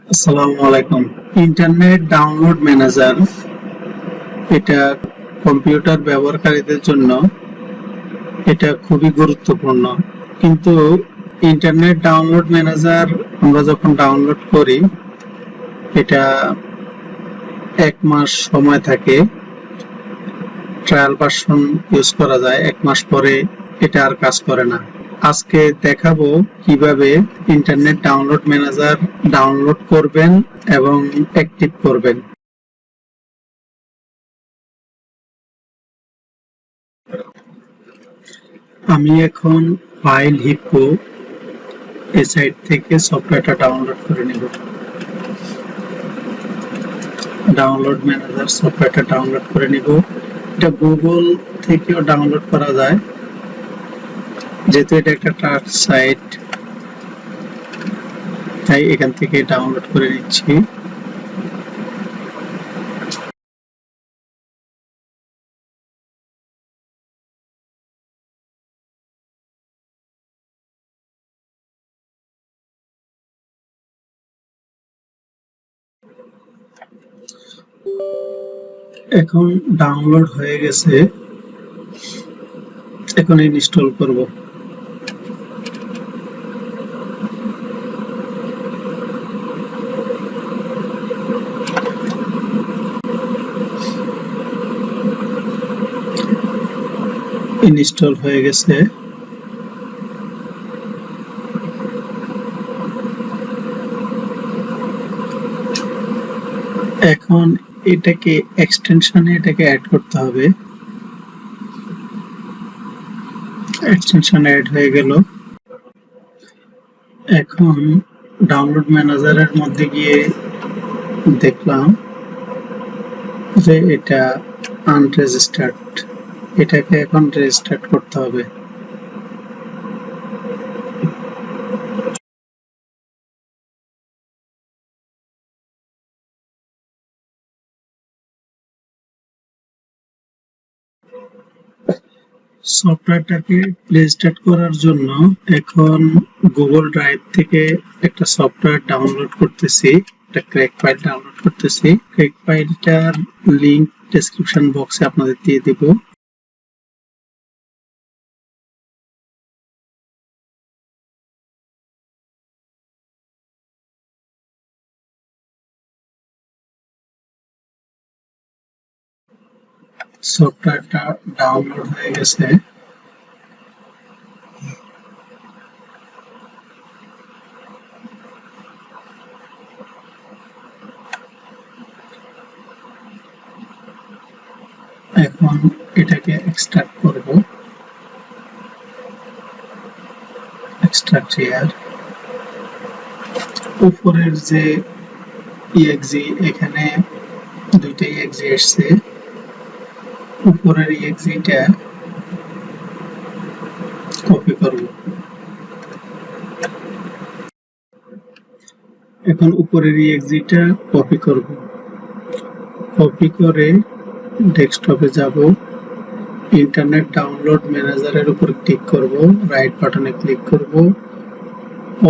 Assalamu Alaikum. Internet download manager এটা computer ব্যবহারকারীদের জন্য এটা খুবই গুরুত্বপূর্ণ। কিন্তু ইন্টারনেট ডাউনলোড ম্যানেজার আমরা যখন ডাউনলোড করি এটা 1 মাস সময় থাকে, ট্রায়াল ভার্সন ইউজ করা যায়। 1 মাস পরে এটা আর কাজ করে না। আজকে দেখাবো কিভাবে ইন্টারনেট ডাউনলোড ম্যানেজার ডাউনলোড করবেন এবং অ্যাক্টিভ করবেন। আমি এখন ফাইল হিপো এই সাইট থেকে সফটওয়্যারটা ডাউনলোড করে নেব। ডাউনলোড ম্যানেজার সফটওয়্যারটা ডাউনলোড করে নেব। এটা গুগল থেকেও ডাউনলোড করা যায়, যেহেতু এটা একটা ট্রাস্ট সাইট তাই এখান থেকে ডাউনলোড করে নিচ্ছি। এখন ডাউনলোড হয়ে গেছে, এখন ইনস্টল করব। ইনস্টল হয়ে গেছে। এখন এটাকে এক্সটেনশনে অ্যাড করতে হবে। এক্সটেনশন অ্যাড হয়ে গেল। এখন ডাউনলোড ম্যানেজারের মধ্যে গিয়ে দেখলাম যে এটা আনরেজিস্টার্ড, এটাকে এখন রেজিস্টার্ড করতে হবে। সফটওয়্যারটাকে রেজিস্টার্ড করার জন্য এখন গুগল ড্রাইভ থেকে একটা সফটওয়্যার ডাউনলোড করতেছি, একটা ক্র্যাক ফাইল ডাউনলোড করতেছি। ক্র্যাক ফাইলটার লিংক ডেসক্রিপশন বক্সে আপনাদের দিয়ে দেব। সফটওয়্যারটা ডাউনলোড হয়ে গেছে। এখন এটাকে এক্সট্রাক্ট করব। Extract here. উপরের যে exe, এখানে দুইটা exe আসছে। উপরের exe-টা কপি করব। এখন উপরের exe-টা কপি করব। কপি করে ডেস্কটপে যাব, ইন্টারনেট ডাউনলোড ম্যানেজারের উপর ক্লিক করব, রাইট বাটনে ক্লিক করব,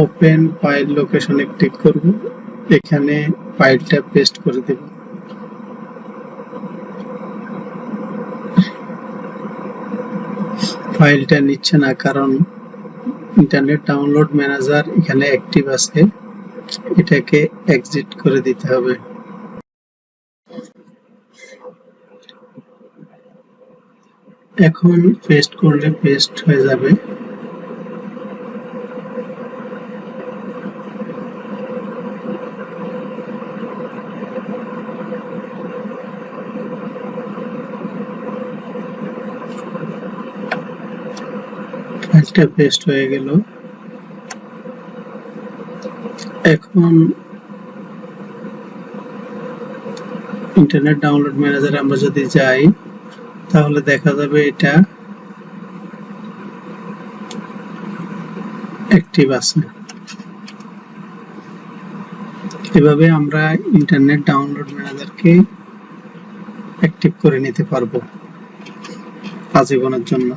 ওপেন ফাইল লোকেশনে ক্লিক করব, এখানে ফাইলটা পেস্ট করে দেব। ফাইলটা নিচ্ছে না কারণ ইন্টারনেট ডাউনলোড ম্যানেজার এখানে অ্যাক্টিভ আছে, এটাকে এক্সিট করে দিতে হবে। এখন পেস্ট করলে পেস্ট হয়ে যাবে। ফাইলটা পেস্ট হয়ে গেল। এখন ইন্টারনেট ডাউনলোড ম্যানেজারে আমরা যদি যাই তাহলে দেখা যাবে এটা অ্যাক্টিভ আছে। এভাবে আমরা ইন্টারনেট ডাউনলোড ম্যানেজারকে অ্যাক্টিভ করে নিতে পারবো আজীবনের জন্য।